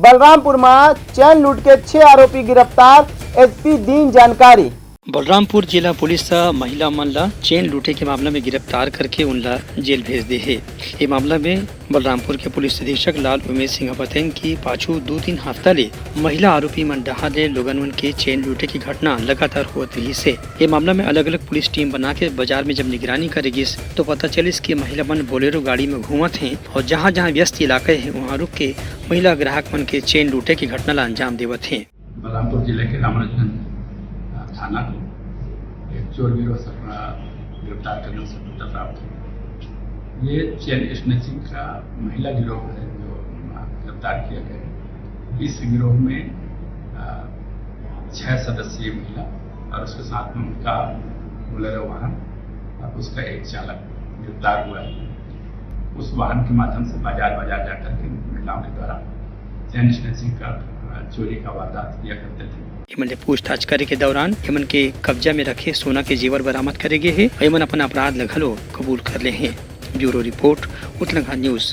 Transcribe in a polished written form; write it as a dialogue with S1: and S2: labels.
S1: बलरामपुर में चैन लूट के 6 आरोपी गिरफ्तार, एसपी दीन जानकारी।
S2: बलरामपुर जिला पुलिस महिला मन ला चेन लूटे के मामला में गिरफ्तार करके उनला जेल भेज दे है। ये मामला में बलरामपुर के पुलिस अधीक्षक लाल उमेश सिंह बताएं कि पाछू 2-3 हफ्ता ले महिला आरोपी मन डहा दे लोगन के चेन लूटे की घटना लगातार होत रही से। ये मामला में अलग अलग पुलिस टीम बना के बाजार में जब निगरानी करेगी तो पता चलिस कि महिला मन बोलेरो गाड़ी में घूमत हैं और जहाँ जहाँ व्यस्त इलाके है वहाँ रुक के महिला ग्राहक मन के चेन लूटे की घटना ला अंजाम देवत है।
S3: बलरामपुर जिले के रामराजगंज थाना को एक चोर गिरोह से गिरफ्तार करने में सफलता प्राप्त हुई। ये चेन स्नैचिंग का महिला गिरोह है जो गिरफ्तार किया गया है। इस गिरोह में 6 सदस्यीय महिला और उसके साथ में उनका बोलेरो वाहन और उसका एक चालक गिरफ्तार हुआ है। उस वाहन के माध्यम से बाजार जाकर के महिलाओं के द्वारा चेन स्नैचिंग का चोरी का वारदात किया करते थे।
S2: इमन ले पूछताछ करे के दौरान इमन के कब्जा में रखे सोना के जेवर बरामद करे गए है। इमन अपन अपराध ल घलो कबूल कर ले हैं। Bureau report Uttarakhand news.